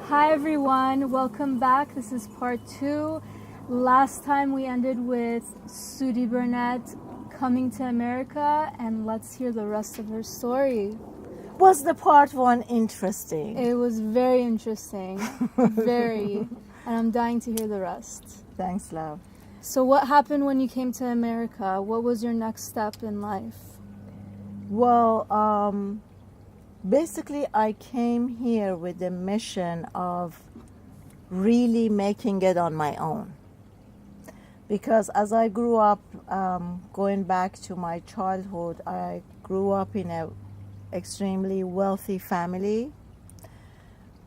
Hi everyone, welcome back. This is part 2. Last time we ended with Sudi Burnett coming to America, and let's hear the rest of her story. Was the part 1 interesting? It was very interesting, very, and I'm dying to hear the rest. Thanks, love. So what happened when you came to America? What was your next step in life? Well, basically I came here with the mission of really making it on my own. Because as I grew up, going back to my childhood, I grew up in a extremely wealthy family.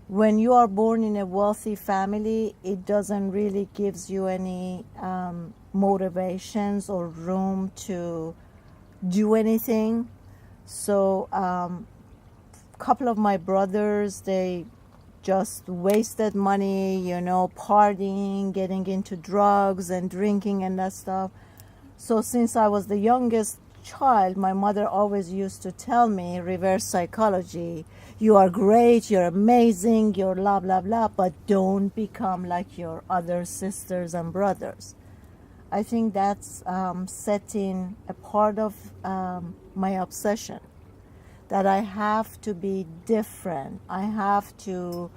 When you are born in a wealthy family, it doesn't really gives you any motivations or room to do anything. So couple of my brothers, they just wasted money, partying, getting into drugs and drinking and that stuff. So since I was the youngest child, my mother always used to tell me, reverse psychology, you are great, you're amazing, you're blah, blah, blah, but don't become like your other sisters and brothers. I think that's setting a part of my obsession, that I have to be different. I have to,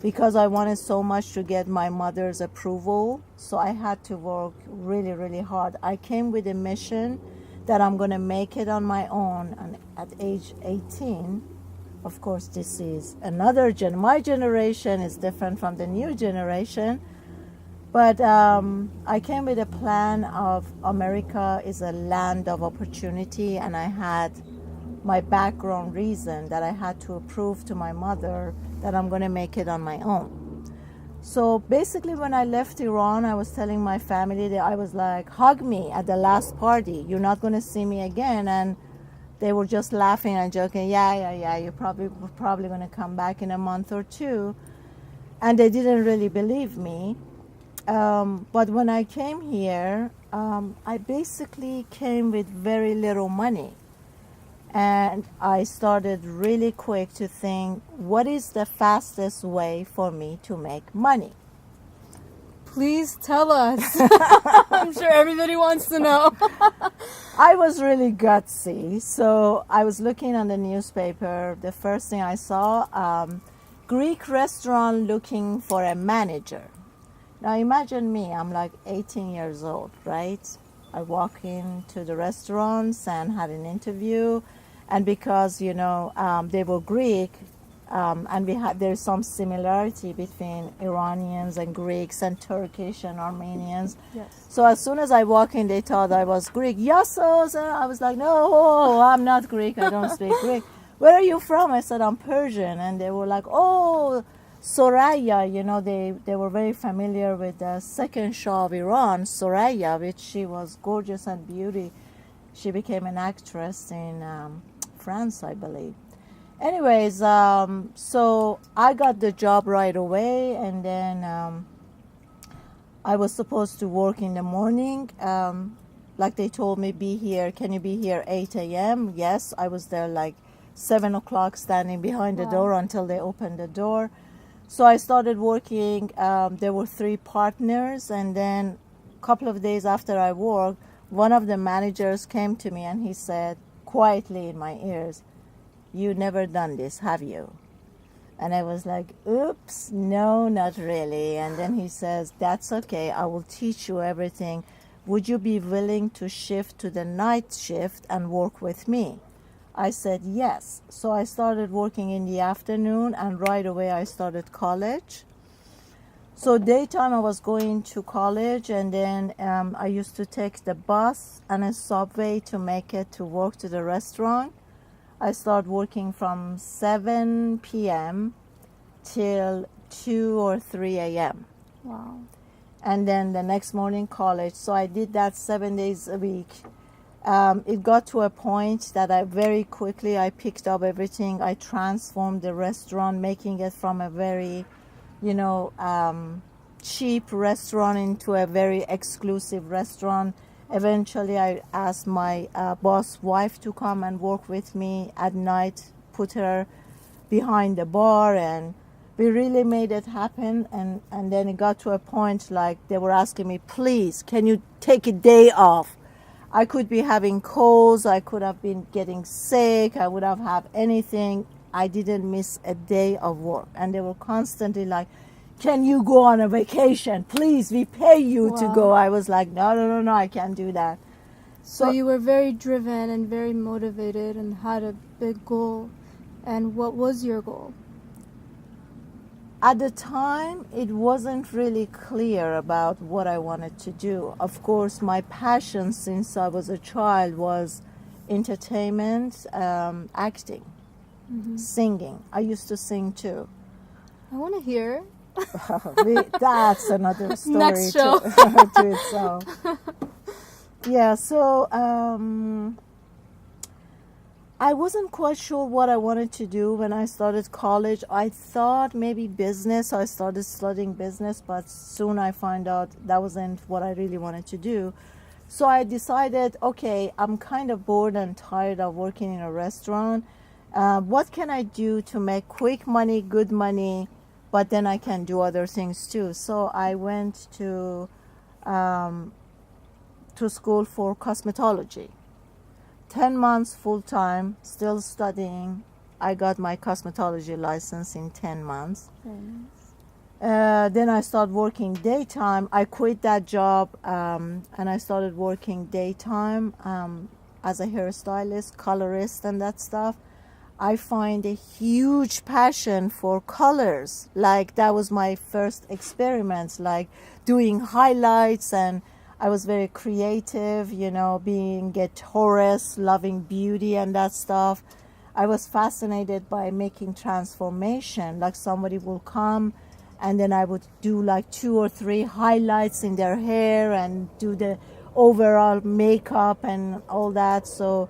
because I wanted so much to get my mother's approval, so I had to work really, really hard. I came with a mission that I'm going to make it on my own, and at age 18, of course, this is another my generation is different from the new generation, but I came with a plan of America is a land of opportunity, and I had my background reason that I had to prove to my mother that I'm going to make it on my own. So basically when I left Iran, I was telling my family that I was like, hug me at the last party. You're not going to see me again. And they were just laughing and joking. Yeah. You're probably going to come back in a month or two. And they didn't really believe me. But when I came here, I basically came with very little money. And I started really quick to think, what is the fastest way for me to make money? Please tell us. I'm sure everybody wants to know. I was really gutsy. So I was looking on the newspaper. The first thing I saw, Greek restaurant looking for a manager. Now imagine me, I'm like 18 years old, right? I walk into the restaurants and had an interview. And because, they were Greek, and there's some similarity between Iranians and Greeks and Turkish and Armenians. Yes. So as soon as I walk in, they thought I was Greek. Yes, I was like, no, I'm not Greek. I don't speak Greek. Where are you from? I said, I'm Persian. And they were like, oh, Soraya. They were very familiar with the second Shah of Iran, Soraya, which she was gorgeous and beauty. She became an actress in France, I believe. Anyways, so I got the job right away, and then I was supposed to work in the morning. Like they told me, can you be here 8 a.m.? Yes, I was there like 7 o'clock standing behind the door until they opened the door. So I started working. There were 3 partners, and then a couple of days after I worked, one of the managers came to me and he said, quietly in my ears, you never done this, have you? And I was like, oops, no, not really. And then he says, that's okay, I will teach you everything. Would you be willing to shift to the night shift and work with me? I said yes. So I started working in the afternoon, and right away I started college. So daytime I was going to college, and then I used to take the bus and a subway to make it to work to the restaurant. I started working from 7 p.m. till 2 or 3 a.m. Wow. And then the next morning college. So I did that 7 days a week. It got to a point that I very quickly picked up everything. I transformed the restaurant, making it from a very cheap restaurant into a very exclusive restaurant. Eventually, I asked my boss wife to come and work with me at night, put her behind the bar, and we really made it happen. And then it got to a point like they were asking me, please, can you take a day off? I could be having colds, I could have been getting sick, I would have had anything. I didn't miss a day of work. And they were constantly like, can you go on a vacation? Please, we pay you to Wow. go. I was like, no, I can't do that. So you were very driven and very motivated and had a big goal. And what was your goal? At the time, it wasn't really clear about what I wanted to do. Of course, my passion since I was a child was entertainment, acting, singing. I used to sing too. I want to hear. That's another story Next show. to itself. Yeah, so I wasn't quite sure what I wanted to do when I started college. I thought maybe business. I started studying business, but soon I found out that wasn't what I really wanted to do. So I decided, okay, I'm kind of bored and tired of working in a restaurant. What can I do to make quick money, good money, but then I can do other things too? So I went to school for cosmetology. 10 months full-time, still studying. I got my cosmetology license in 10 months. Then I started working daytime. I quit that job and I started working daytime as a hairstylist, colorist, and that stuff. I find a huge passion for colors. Like that was my first experiments, like doing highlights, and I was very creative, being a Taurus, loving beauty and that stuff. I was fascinated by making transformation. Like somebody will come and then I would do like 2 or 3 highlights in their hair and do the overall makeup and all that. So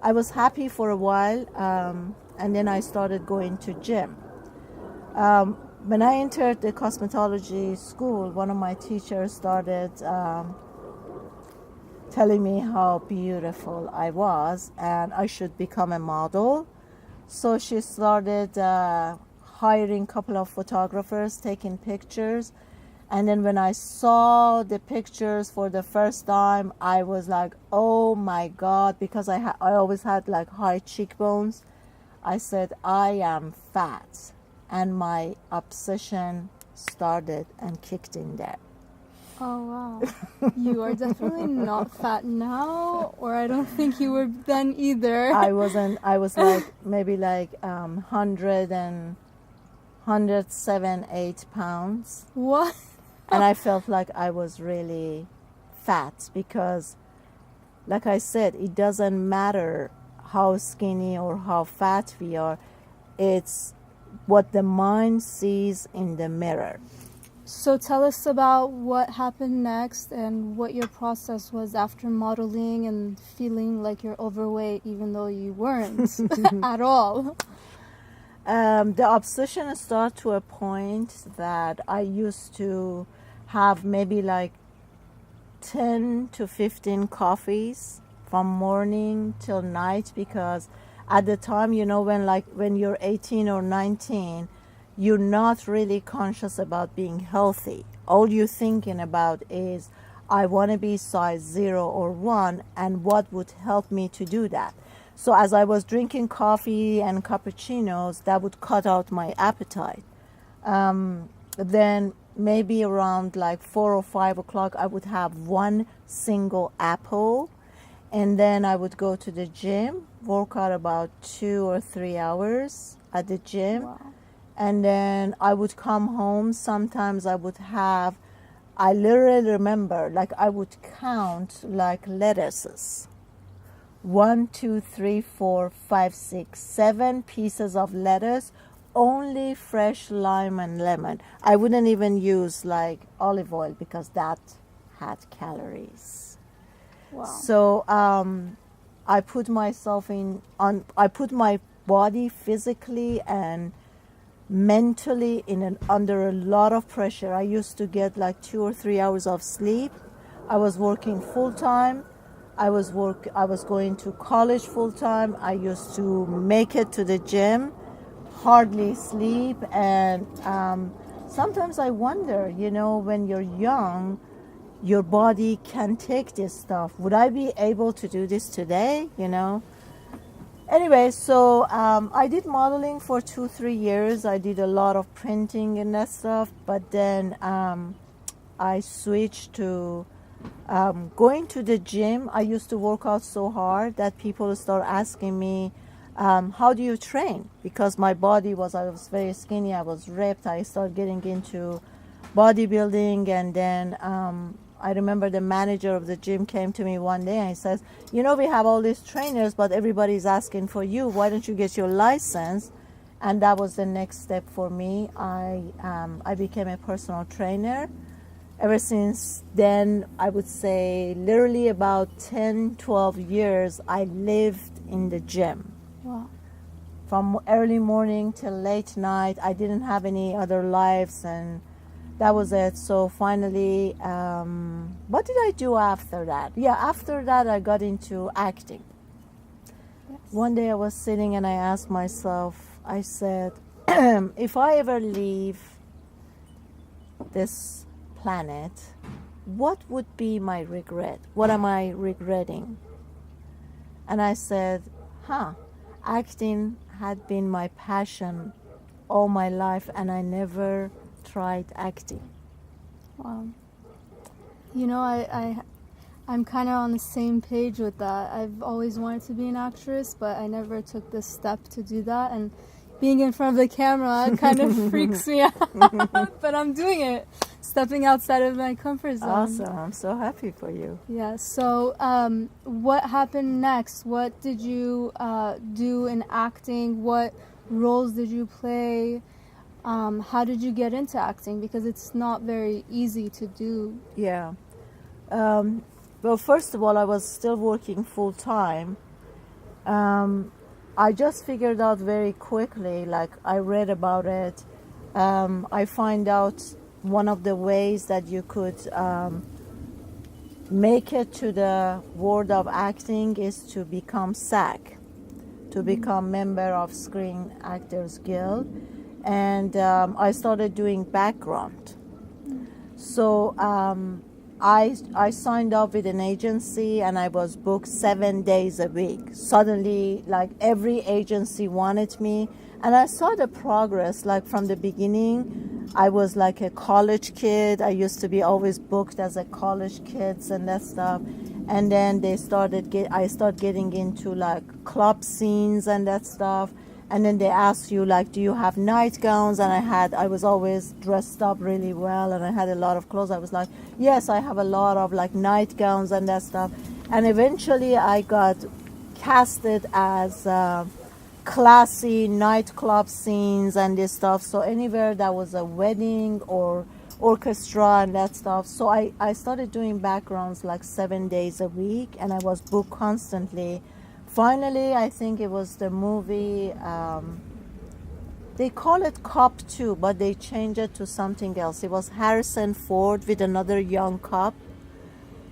I was happy for a while, and then I started going to gym. When I entered the cosmetology school, one of my teachers started telling me how beautiful I was and I should become a model. So she started hiring a couple of photographers, taking pictures. And then when I saw the pictures for the first time, I was like, oh my God, because I always had like high cheekbones. I said, I am fat. And my obsession started and kicked in there. Oh, wow. You are definitely not fat now, or I don't think you were then either. I was like maybe like 107, 8 pounds. What? And I felt like I was really fat because, like I said, it doesn't matter how skinny or how fat we are. It's what the mind sees in the mirror. So tell us about what happened next and what your process was after modeling and feeling like you're overweight even though you weren't at all. The obsession started to a point that I used to have maybe like 10 to 15 coffees from morning till night, because at the time, when you're 18 or 19, you're not really conscious about being healthy. All you're thinking about is, I want to be size 0 or 1, and what would help me to do that? So as I was drinking coffee and cappuccinos, that would cut out my appetite. Then maybe around like 4 or 5 o'clock, I would have one single apple. And then I would go to the gym, work out about 2 or 3 hours at the gym. Wow. And then I would come home. Sometimes I literally remember, like I would count like lettuces. 1, 2, 3, 4, 5, 6, 7 pieces of lettuce, only fresh lime and lemon. I wouldn't even use like olive oil because that had calories. Wow. So I put myself I put my body physically and mentally under a lot of pressure. I used to get like 2 or 3 hours of sleep. I was working full time. I was going to college full time. I used to make it to the gym hardly sleep, and sometimes I wonder, when you're young, your body can take this stuff. Would I be able to do this today? Anyway, so I did modeling for 2-3 years. I did a lot of printing and that stuff, but then I switched to going to the gym. I used to work out so hard that people start asking me, how do you train? Because my body I was very skinny, I was ripped. I started getting into bodybuilding, and then I remember the manager of the gym came to me one day and he says, we have all these trainers, but everybody's asking for you. Why don't you get your license? And that was the next step for me. I became a personal trainer. Ever since then, I would say literally about 10, 12 years, I lived in the gym. Wow. From early morning till late night. I didn't have any other lives, and that was it. So finally, what did I do after that? Yeah, after that, I got into acting. Yes. One day I was sitting and I asked myself, I said, if I ever leave this planet, what would be my regret? What am I regretting? And I said, acting had been my passion all my life, and I never tried acting. Wow. I'm kind of on the same page with that. I've always wanted to be an actress, but I never took the step to do that. And being in front of the camera kind of freaks me out, but I'm doing it, stepping outside of my comfort zone. Awesome. I'm so happy for you. Yeah. So what happened next? What did you do in acting? What roles did you play? How did you get into acting? Because it's not very easy to do. Yeah. Well, first of all, I was still working full time. I just figured out very quickly, like I read about it. I find out one of the ways that you could make it to the world of acting is to become SAG, to become member of Screen Actors Guild. And I started doing background. So I signed up with an agency, and I was booked 7 days a week. Suddenly, like every agency wanted me, and I saw the progress. Like from the beginning, I was like a college kid. I used to be always booked as a college kids and that stuff. And then I started getting into like club scenes and that stuff. And then they ask you, like, do you have nightgowns? And I was always dressed up really well, and I had a lot of clothes. I was like, yes, I have a lot of like nightgowns and that stuff. And eventually I got casted as classy nightclub scenes and this stuff. So anywhere that was a wedding or orchestra and that stuff. So I started doing backgrounds like 7 days a week, and I was booked constantly. Finally, I think it was the movie, they call it Cop-2, but they changed it to something else. It was Harrison Ford with another young cop.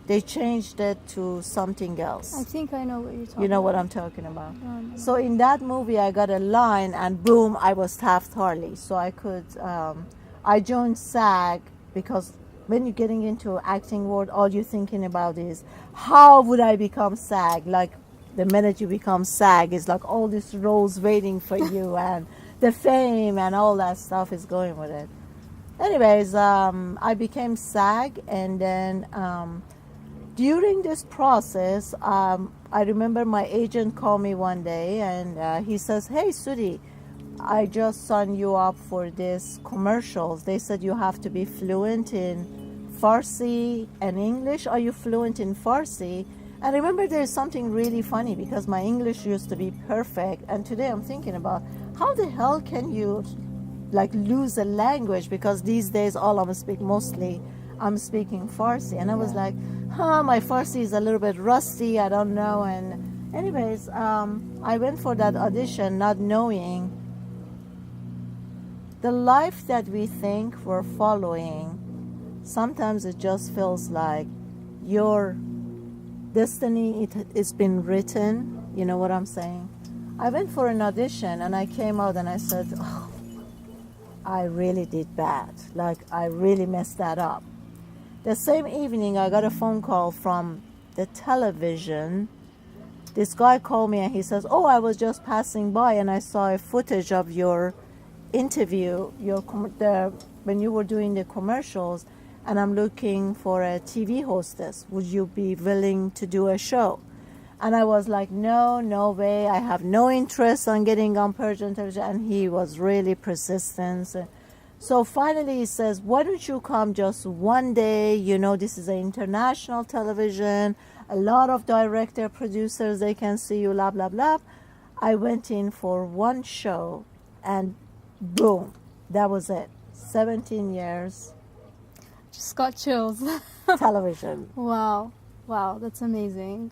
They changed it to something else. I think I know what you're talking about. You know what I'm talking about. So in that movie, I got a line, and boom, I was Taft Hartley. So I joined SAG, because when you're getting into acting world, all you're thinking about is, how would I become SAG? Like, the minute you become SAG, it's like all these roles waiting for you, and the fame and all that stuff is going with it. Anyways, I became SAG, and then during this process, I remember my agent called me one day, and he says, hey, Sudi, I just signed you up for these commercials. They said you have to be fluent in Farsi and English. Are you fluent in Farsi? And remember, there's something really funny, because my English used to be perfect, and today I'm thinking about how the hell can you like lose a language, because these days I'm speaking Farsi, and I was like, my Farsi is a little bit rusty, I don't know. And anyways, I went for that audition not knowing the life that we think we're following. Sometimes it just feels like your destiny, it's been written. You know what I'm saying? I went for an audition and I came out and I said, oh, I really did bad. Like, I really messed that up. The same evening, I got a phone call from the television. This guy called me and he says, oh, I was just passing by and I saw a footage of your interview, when you were doing the commercials, and I'm looking for a TV hostess. Would you be willing to do a show? And I was like, no way. I have no interest on getting on Persian television. And he was really persistent. So finally he says, why don't you come just one day? You know, this is an international television. A lot of director, producers, they can see you, blah, blah, blah. I went in for one show and boom, that was it. 17 years. Just got chills. Television. Wow, that's amazing.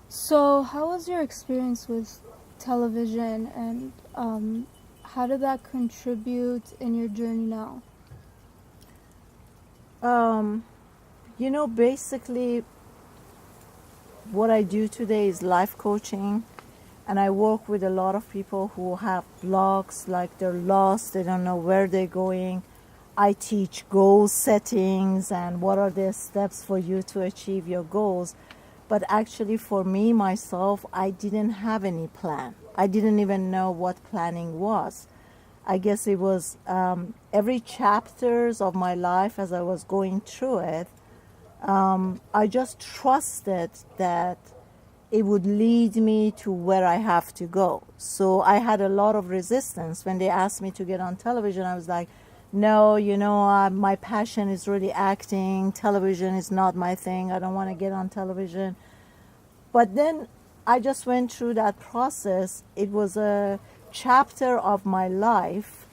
So, how was your experience with television, and how did that contribute in your journey now? You know, basically, what I do today is life coaching, and I work with a lot of people who have blocks, like they're lost, they don't know where they're going. I teach goal settings and what are the steps for you to achieve your goals. But actually for me, myself, I didn't have any plan. I didn't even know what planning was. I guess it was every chapters of my life as I was going through it, I just trusted that it would lead me to where I have to go. So I had a lot of resistance. When they asked me to get on television, I was like, no, you know, my passion is really acting. Television is not my thing. I don't want to get on television. But then I just went through that process. It was a chapter of my life.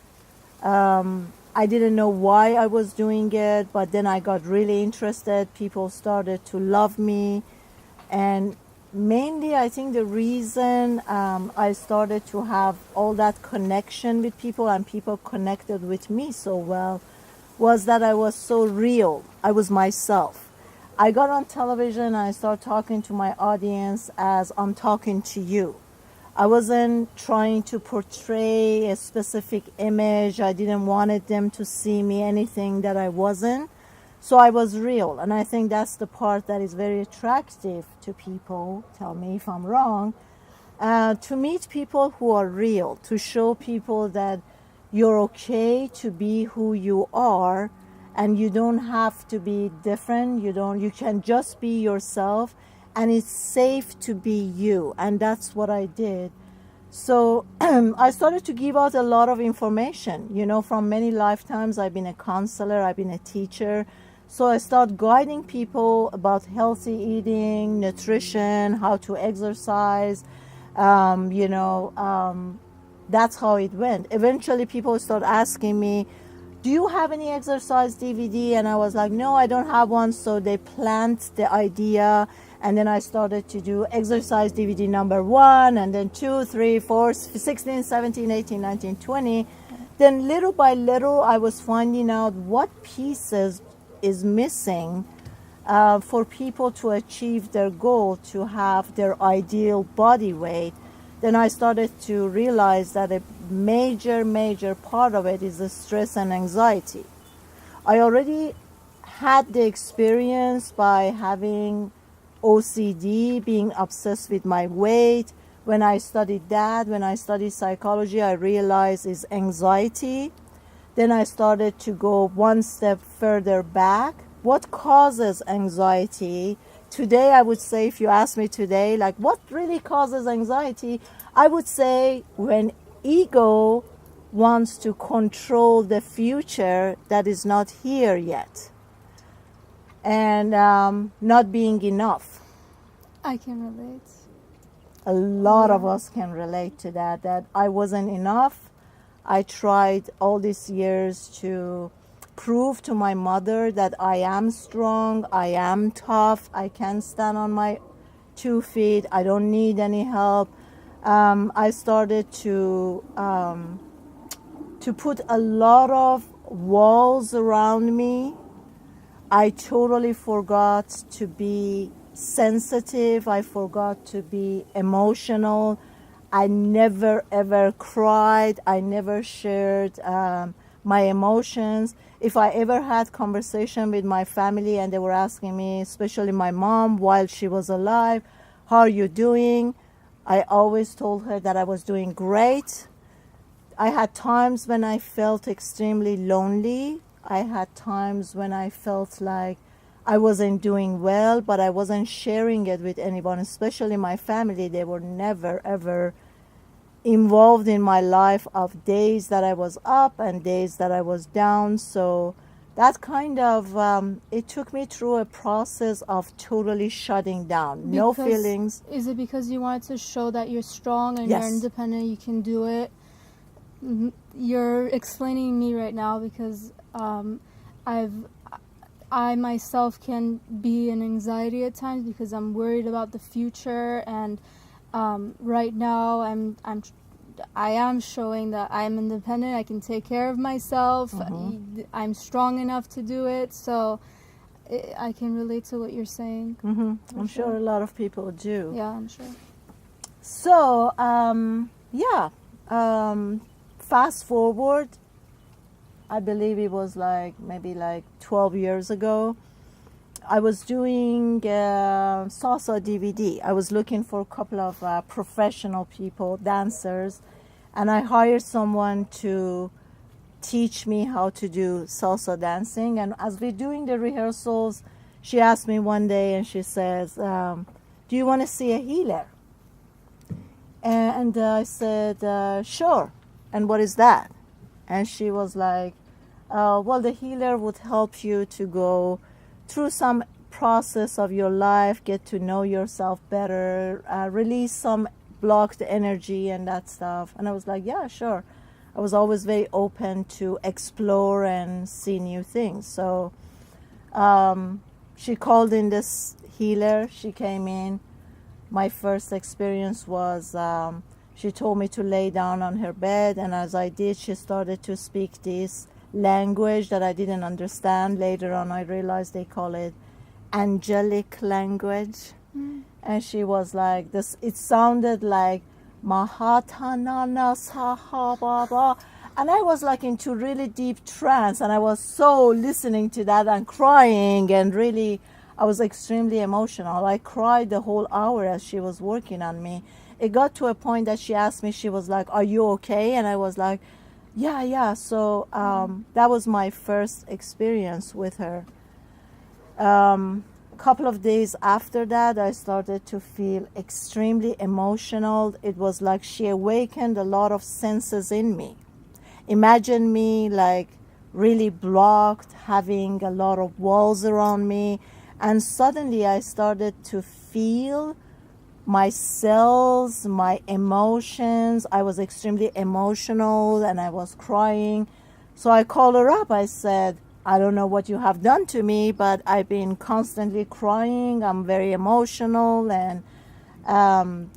I didn't know why I was doing it, but then I got really interested. People started to love me. And mainly, I think the reason I started to have all that connection with people and people connected with me so well was that I was so real. I was myself. I got on television and I started talking to my audience as I'm talking to you. I wasn't trying to portray a specific image. I didn't want them to see me anything that I wasn't. So I was real, and I think that's the part that is very attractive to people. Tell me if I'm wrong. To meet people who are real, to show people that you're okay to be who you are, and you don't have to be different. You can just be yourself, and it's safe to be you, and that's what I did. So I started to give out a lot of information. You know, from many lifetimes, I've been a counselor, I've been a teacher. So I started guiding people about healthy eating, nutrition, how to exercise. That's how it went. Eventually, people started asking me, do you have any exercise DVD? And I was like, no, I don't have one. So they planted the idea. And then I started to do exercise DVD number 1, and then 2, 3, 4, 16, 17, 18, 19, 20. Then little by little, I was finding out what pieces is missing for people to achieve their goal, to have their ideal body weight. Then I started to realize that a major part of it is the stress and anxiety. I already had the experience by having OCD, being obsessed with my weight. When I studied that, when I studied psychology, I realized it's anxiety. Then I started to go one step further back. What causes anxiety? Today, I would say, if you ask me today, like what really causes anxiety, I would say when ego wants to control the future that is not here yet, and not being enough. I can relate. A lot of us can relate to that I wasn't enough. I tried all these years to prove to my mother that I am strong, I am tough, I can stand on my 2 feet, I don't need any help. I started to put a lot of walls around me. I totally forgot to be sensitive. I forgot to be emotional. I never ever cried. I never shared my emotions. If I ever had conversation with my family and they were asking me, especially my mom while she was alive, how are you doing? I always told her that I was doing great. I had times when I felt extremely lonely. I had times when I felt like I wasn't doing well, but I wasn't sharing it with anyone, especially my family. They were never, ever involved in my life of days that I was up and days that I was down. So that kind of, it took me through a process of totally shutting down. No feelings. Is it because you wanted to show that you're strong and Yes. you're independent, you can do it? You're explaining me right now because I myself can be in anxiety at times because I'm worried about the future, and right now I am showing that I'm independent. I can take care of myself. Mm-hmm. I'm strong enough to do it. So I can relate to what you're saying. Mm-hmm. I'm sure a lot of people do. Yeah, I'm sure. So, fast forward, I believe it was maybe 12 years ago. I was doing salsa DVD. I was looking for a couple of professional people, dancers, and I hired someone to teach me how to do salsa dancing. And as we're doing the rehearsals, she asked me one day and she says, do you want to see a healer? And I said, sure. And what is that? And she was like, well, the healer would help you to go through some process of your life, get to know yourself better, release some blocked energy and that stuff. And I was like, yeah, sure. I was always very open to explore and see new things. So she called in this healer. She came in. My first experience was she told me to lay down on her bed, and as I did, she started to speak this language that I didn't understand. Later on, I realized they call it angelic language. And she was like this. It sounded like Mahatanana Sahababa. And I was like into really deep trance, and I was so listening to that and crying, and really I was extremely emotional. I cried the whole hour as she was working on me. It got to a point that she asked me, she was like, are you okay? And I was like, yeah. So that was my first experience with her. Couple of days after that, I started to feel extremely emotional. It was like she awakened a lot of senses in me. Imagine me like really blocked, having a lot of walls around me, and suddenly I started to feel my cells, my emotions. I was extremely emotional and I was crying. So I called her up. I said, I don't know what you have done to me, but I've been constantly crying. I'm very emotional. And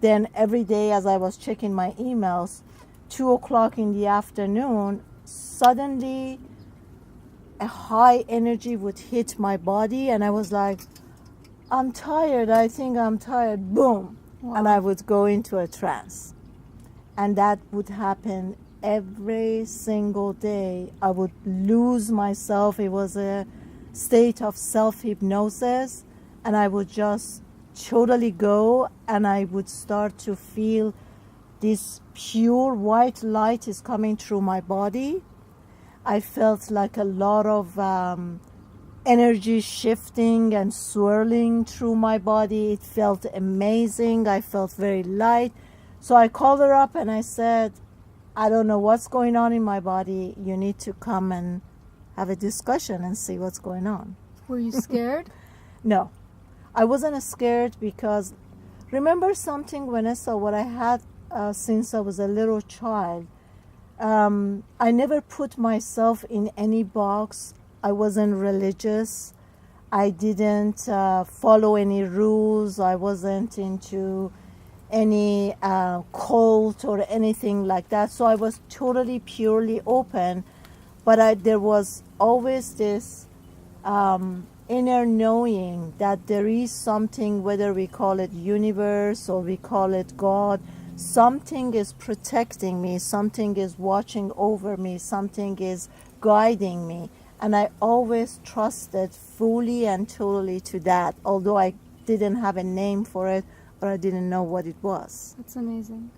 then every day as I was checking my emails, 2:00 in the afternoon, suddenly a high energy would hit my body, and I was like, I'm tired. I think I'm tired. Boom. Wow. And I would go into a trance. And that would happen every single day. I would lose myself. It was a state of self-hypnosis, and I would just totally go, and I would start to feel this pure white light is coming through my body. I felt like a lot of energy shifting and swirling through my body. It felt amazing. I felt very light. So I called her up and I said, I don't know what's going on in my body. You need to come and have a discussion and see what's going on. Were you scared? No, I wasn't scared because remember something, Vanessa, what I had since I was a little child. I never put myself in any box. I wasn't religious. I didn't follow any rules. I wasn't into any cult or anything like that. So I was totally, purely open. But there was always this inner knowing that there is something, whether we call it universe or we call it God, something is protecting me, something is watching over me, something is guiding me. And I always trusted fully and totally to that, although I didn't have a name for it or I didn't know what it was. That's amazing.